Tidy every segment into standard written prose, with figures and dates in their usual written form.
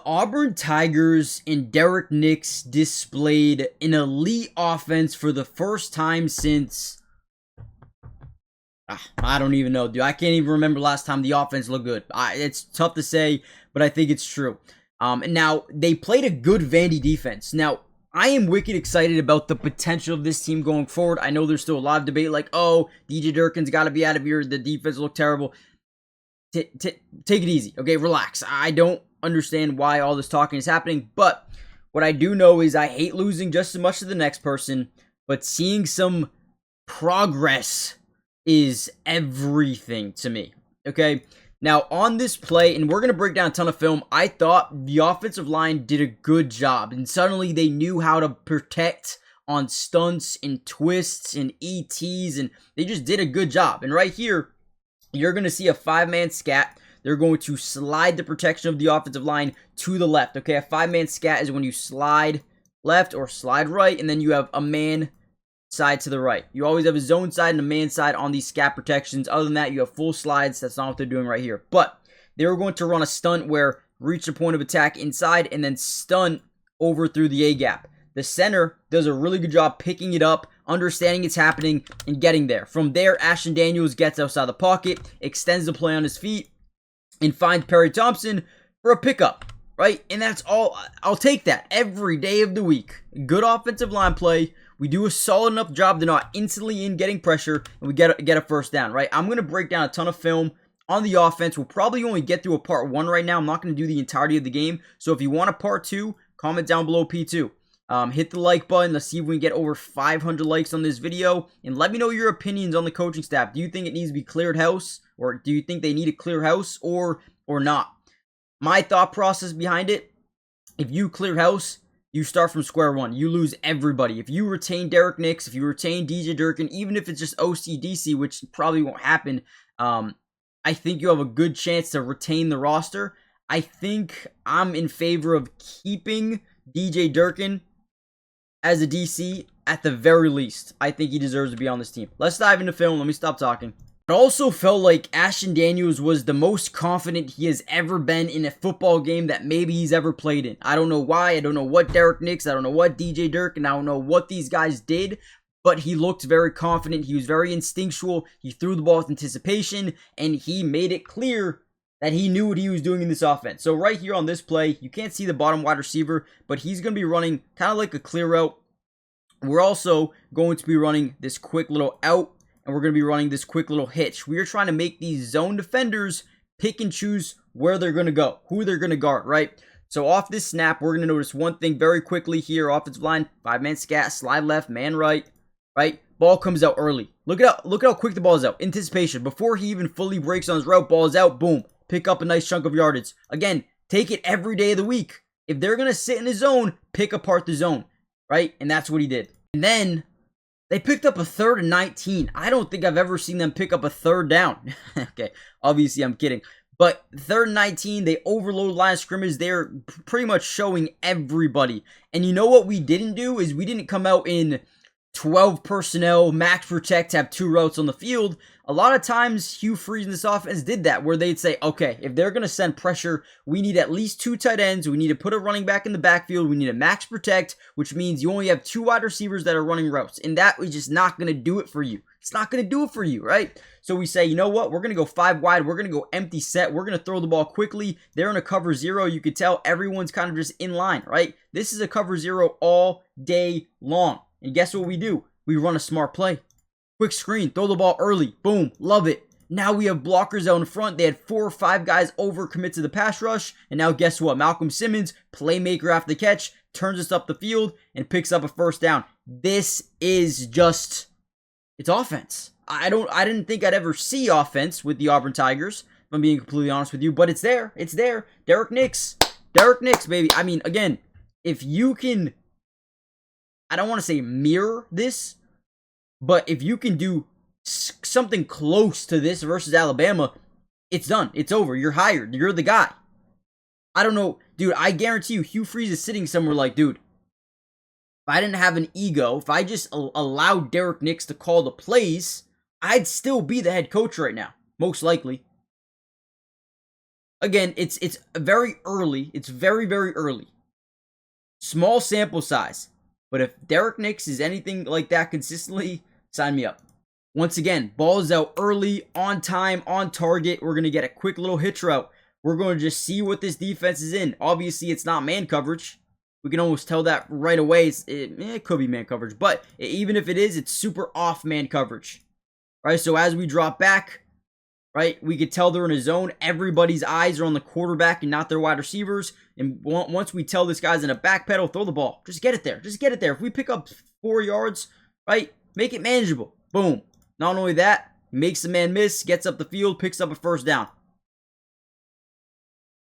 Auburn Tigers and Derek Nix displayed an elite offense for the first time since, I don't even know, dude. I can't even remember last time the offense looked good. It's tough to say, but I think it's true. And now, they played a good Vandy defense. Now, I am wicked excited about the potential of this team going forward. I know there's still a lot of debate like, oh, DJ Durkin's got to be out of here. The defense looked terrible. Take it easy, okay? Relax. I don't understand why all this talking is happening, but what I do know is I hate losing just as much as the next person, but seeing some progress is everything to me, okay? Now, on this play, and we're going to break down a ton of film, I thought the offensive line did a good job, and suddenly they knew how to protect on stunts and twists and ETs, and they just did a good job. And right here, you're going to see a 5-man scat. They're going to slide the protection of the offensive line to the left, okay? A 5-man scat is when you slide left or slide right, and then you have a man side to the right. You always have a zone side and a man side on these scat protections. Other than that, you have full slides. That's not what they're doing right here. But they were going to run a stunt where reach the point of attack inside and then stunt over through the A-gap. The center does a really good job picking it up, understanding it's happening, and getting there. From there, Ashton Daniels gets outside the pocket, extends the play on his feet, and finds Perry Thompson for a pickup, right? And that's all. I'll take that every day of the week. Good offensive line play. We do a solid enough job to not instantly in getting pressure, and we get a first down, right? I'm going to break down a ton of film on the offense. We'll probably only get through a part 1 right now. I'm not going to do the entirety of the game. So if you want a part 2, comment down below P2. Hit the like button. Let's see if we can get over 500 likes on this video. And let me know your opinions on the coaching staff. Do you think it needs to be cleared house? Or do you think they need a clear house or not? My thought process behind it, if you clear house, you start from square one. You lose everybody. If you retain Derek Nix, if you retain DJ Durkin, even if it's just OCDC, which probably won't happen, I think you have a good chance to retain the roster. I think I'm in favor of keeping DJ Durkin as a DC at the very least. I think he deserves to be on this team. Let's dive into film. Let me stop talking. It also felt like Ashton Daniels was the most confident he has ever been in a football game that maybe he's ever played in. I don't know why. I don't know what Derek Nix. I don't know what DJ Durkin. I don't know what these guys did, but he looked very confident. He was very instinctual. He threw the ball with anticipation, and he made it clear that he knew what he was doing in this offense. So right here on this play, you can't see the bottom wide receiver, but he's going to be running kind of like a clear route. We're also going to be running this quick little out, and we're going to be running this quick little hitch. We are trying to make these zone defenders pick and choose where they're going to go, who they're going to guard, right? So off this snap, we're going to notice one thing very quickly here. Offensive line, 5-man scat, slide left, man right, right? Ball comes out early. Look at how quick the ball is out. Anticipation. Before he even fully breaks on his route, ball is out, boom. Pick up a nice chunk of yardage. Again, take it every day of the week. If they're going to sit in the zone, pick apart the zone, right? And that's what he did. And then they picked up a 3rd and 19. I don't think I've ever seen them pick up a 3rd down. Okay, obviously I'm kidding. But 3rd and 19, they overload line of scrimmage. They're pretty much showing everybody. And you know what we didn't do is we didn't come out in 12 personnel, max protect, have 2 routes on the field. A lot of times, Hugh Freeze in this offense did that, where they'd say, okay, if they're going to send pressure, we need at least 2 tight ends. We need to put a running back in the backfield. We need a max protect, which means you only have 2 wide receivers that are running routes. And that is just not going to do it for you. It's not going to do it for you, right? So we say, you know what? We're going to go 5 wide. We're going to go empty set. We're going to throw the ball quickly. They're in a cover 0. You could tell everyone's kind of just in line, right? This is a cover 0 all day long. And guess what we do? We run a smart play. Quick screen, throw the ball early. Boom, love it. Now we have blockers out in front. They had 4 or 5 guys over commit to the pass rush. And now guess what? Malcolm Simmons, playmaker after the catch, turns us up the field and picks up a 1st down. This is just, it's offense. I didn't think I'd ever see offense with the Auburn Tigers, if I'm being completely honest with you. But it's there. It's there. Derek Nix, baby. I mean, again, if you can, I don't want to say mirror this, but if you can do something close to this versus Alabama, it's done. It's over. You're hired. You're the guy. I don't know. Dude, I guarantee you, Hugh Freeze is sitting somewhere like, dude, if I didn't have an ego, if I just allowed Derek Nix to call the plays, I'd still be the head coach right now. Most likely. Again, it's very early. It's very, very early. Small sample size. But if Derek Nix is anything like that consistently, sign me up. Once again, ball is out early, on time, on target. We're going to get a quick little hitch route. We're going to just see what this defense is in. Obviously, it's not man coverage. We can almost tell that right away. It could be man coverage. But even if it is, it's super off man coverage. Right? So as we drop back, right, we could tell they're in a zone. Everybody's eyes are on the quarterback and not their wide receivers. And once we tell this guy's in a back pedal, throw the ball. Just get it there. Just get it there. If we pick up 4 yards, right, make it manageable. Boom. Not only that, he makes the man miss, gets up the field, picks up a first down.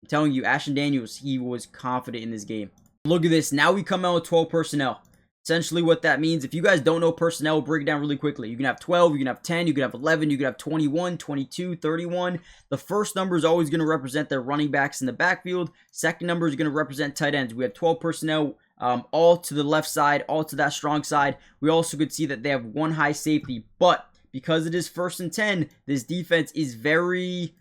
I'm telling you, Ashton Daniels, he was confident in this game. Look at this. Now we come out with 12 personnel. Essentially what that means, if you guys don't know personnel, we'll break it down really quickly. You can have 12, you can have 10, you can have 11, you can have 21, 22, 31. The first number is always going to represent their running backs in the backfield. Second number is going to represent tight ends. We have 12 personnel, all to the left side, all to that strong side. We also could see that they have 1 high safety, but because it is 1st and 10, this defense is very...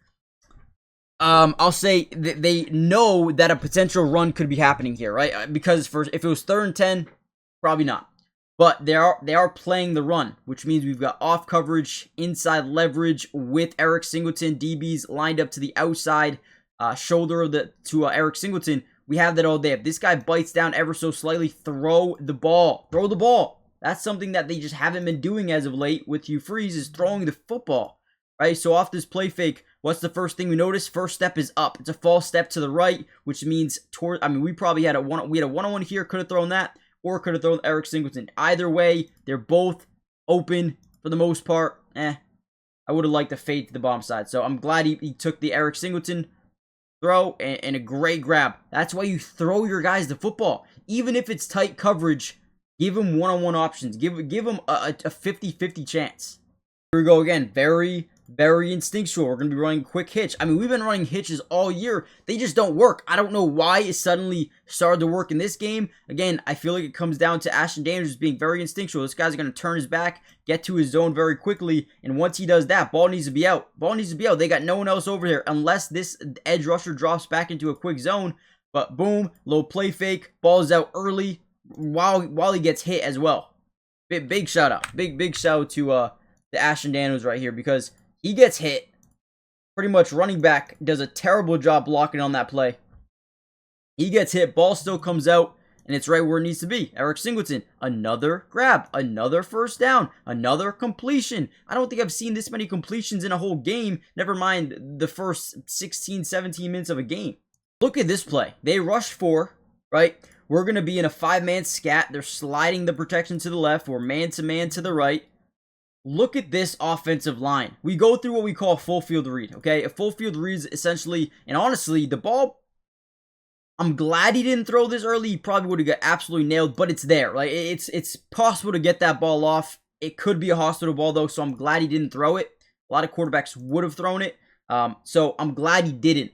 I'll say they know that a potential run could be happening here, right? Because if it was 3rd and 10, probably not. But they are playing the run, which means we've got off coverage, inside leverage with Eric Singleton, DBs lined up to the outside shoulder to Eric Singleton. We have that all day. If this guy bites down ever so slightly, throw the ball. Throw the ball. That's something that they just haven't been doing as of late with Hugh is throwing the football, right? So off this play fake, what's the first thing we notice? First step is up. It's a false step to the right, which means we probably had a one-on-one here, could have thrown that, or could have thrown Eric Singleton. Either way, they're both open for the most part. I would have liked to fade to the bomb side. So I'm glad he took the Eric Singleton throw and a great grab. That's why you throw your guys the football. Even if it's tight coverage, give them one-on-one options. Give them a 50-50 chance. Here we go again. Very, very instinctual. We're going to be running quick hitch. I mean, we've been running hitches all year. They just don't work. I don't know why it suddenly started to work in this game. Again, I feel like it comes down to Ashton Daniels being very instinctual. This guy's going to turn his back, get to his zone very quickly, and once he does that, ball needs to be out. Ball needs to be out. They got no one else over here unless this edge rusher drops back into a quick zone. But boom, little play fake. Ball is out early while he gets hit as well. Big shout out. Big shout out to the Ashton Daniels right here, because he gets hit. Pretty much running back does a terrible job blocking on that play. He gets hit, ball still comes out, and it's right where it needs to be. Eric Singleton, another grab, another first down, another completion. I don't think I've seen this many completions in a whole game, never mind the first 16, 17 minutes of a game. Look at this play. They rush 4, right? We're going to be in a 5-man scat. They're sliding the protection to the left. We're man-to-man to the right. Look at this offensive line. We go through what we call a full field read, okay? A full field read is essentially, and honestly, the ball, I'm glad he didn't throw this early. He probably would have got absolutely nailed, but it's there. Like, it's possible to get that ball off. It could be a hospital ball, though, so I'm glad he didn't throw it. A lot of quarterbacks would have thrown it, so I'm glad he didn't.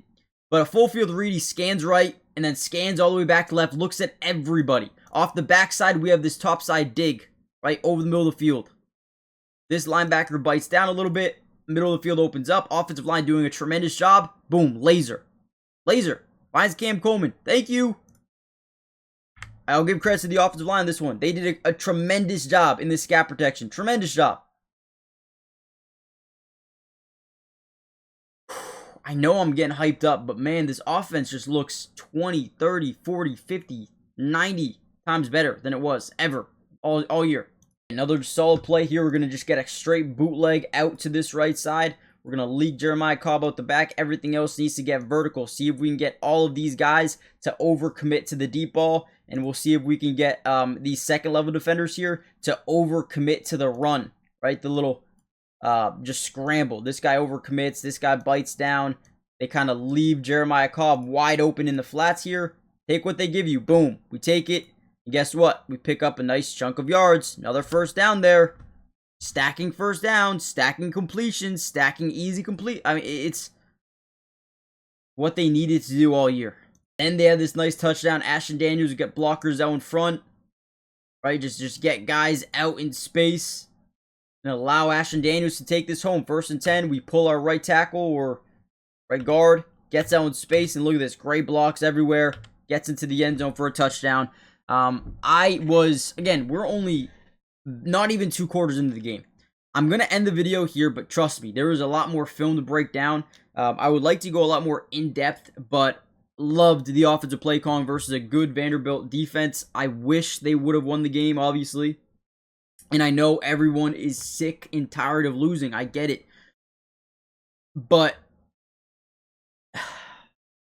But a full field read, he scans right, and then scans all the way back to left, looks at everybody. Off the backside, we have this top side dig, right, over the middle of the field. This linebacker bites down a little bit. Middle of the field opens up. Offensive line doing a tremendous job. Boom. Laser. Finds Cam Coleman. Thank you. I'll give credit to the offensive line on this one. They did a tremendous job in this scat protection. Tremendous job. I know I'm getting hyped up, but man, this offense just looks 20, 30, 40, 50, 90 times better than it was ever all year. Another solid play here. We're going to just get a straight bootleg out to this right side. We're going to leak Jeremiah Cobb out the back. Everything else needs to get vertical. See if we can get all of these guys to overcommit to the deep ball. And we'll see if we can get these second level defenders here to overcommit to the run. Right? The little just scramble. This guy overcommits. This guy bites down. They kind of leave Jeremiah Cobb wide open in the flats here. Take what they give you. Boom. We take it. And guess what? We pick up a nice chunk of yards. Another first down there. Stacking first down, stacking completions, stacking easy complete. I mean, it's what they needed to do all year. And they had this nice touchdown. Ashton Daniels get blockers out in front. Right? Just get guys out in space. And allow Ashton Daniels to take this home. 1st and 10. We pull our right tackle or right guard. gets out in space, and look at this. Great blocks everywhere. Gets into the end zone for a touchdown. We're only not even 2 quarters into the game. I'm going to end the video here, but trust me, there is a lot more film to break down. I would like to go a lot more in-depth, but loved the offensive play calling versus a good Vanderbilt defense. I wish they would have won the game, obviously. And I know everyone is sick and tired of losing. I get it. But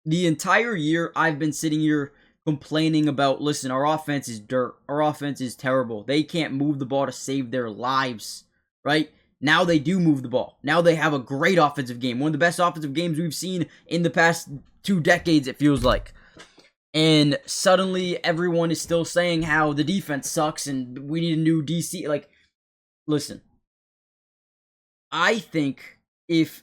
the entire year, I've been sitting here complaining about, listen, our offense is dirt. Our offense is terrible. They can't move the ball to save their lives, right? Now they do move the ball. Now they have a great offensive game. One of the best offensive games we've seen in the past 2 decades, it feels like. And suddenly everyone is still saying how the defense sucks and we need a new DC. Like, listen, I think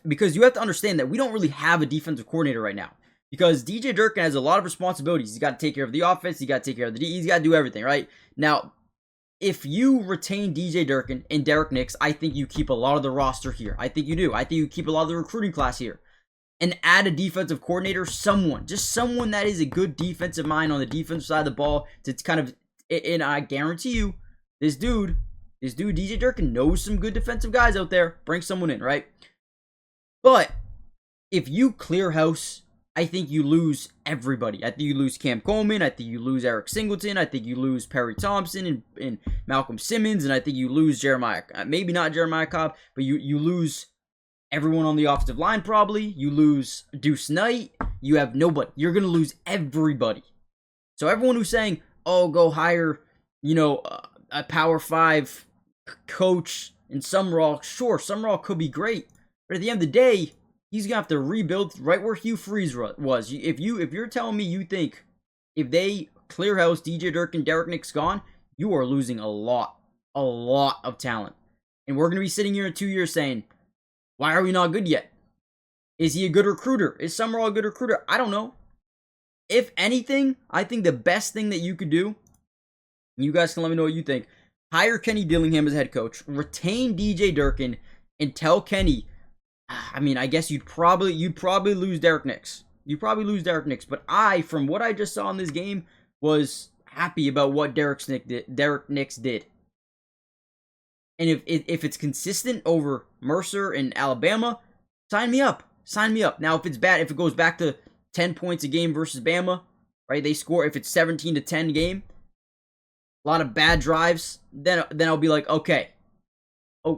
because you have to understand that we don't really have a defensive coordinator right now. Because DJ Durkin has a lot of responsibilities. He's got to take care of the offense. He's got to take care of the D. He's got to do everything, right? Now, if you retain DJ Durkin and Derek Nix, I think you keep a lot of the roster here. I think you do. I think you keep a lot of the recruiting class here. And add a defensive coordinator, someone that is a good defensive mind on the defensive side of the ball to kind of, and I guarantee you, this dude, DJ Durkin, knows some good defensive guys out there. Bring someone in, right? But if you clear house, I think you lose everybody. I think you lose Cam Coleman. I think you lose Eric Singleton. I think you lose Perry Thompson and Malcolm Simmons. And I think you lose Jeremiah, maybe not Jeremiah Cobb, but you lose everyone on the offensive line probably. You lose Deuce Knight. You have nobody. You're going to lose everybody. So everyone who's saying, oh, go hire, a Power 5 coach in Summerall. Sure, Summerall could be great. But at the end of the day, he's going to have to rebuild right where Hugh Freeze was. If you're telling me you think if they clear house DJ Durkin, Derek Nix gone, you are losing a lot of talent. And we're going to be sitting here in 2 years saying, why are we not good yet? Is he a good recruiter? Is Summerall a good recruiter? I don't know. If anything, I think the best thing that you could do, you guys can let me know what you think, hire Kenny Dillingham as head coach, retain DJ Durkin, and tell Kenny, I mean, I guess you'd probably lose Derek Nix. But from what I just saw in this game, was happy about what Derek Nix did. And if it's consistent over Mercer and Alabama, sign me up. Now, if it's bad, if it goes back to 10 points a game versus Bama, right? They score, if it's 17-10 game, a lot of bad drives, then I'll be like, okay,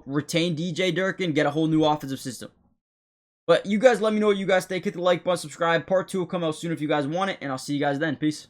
retain DJ Durkin, get a whole new offensive system. But you guys let me know what you guys think. Hit the like button, subscribe. Part 2 will come out soon if you guys want it, and I'll see you guys then. Peace.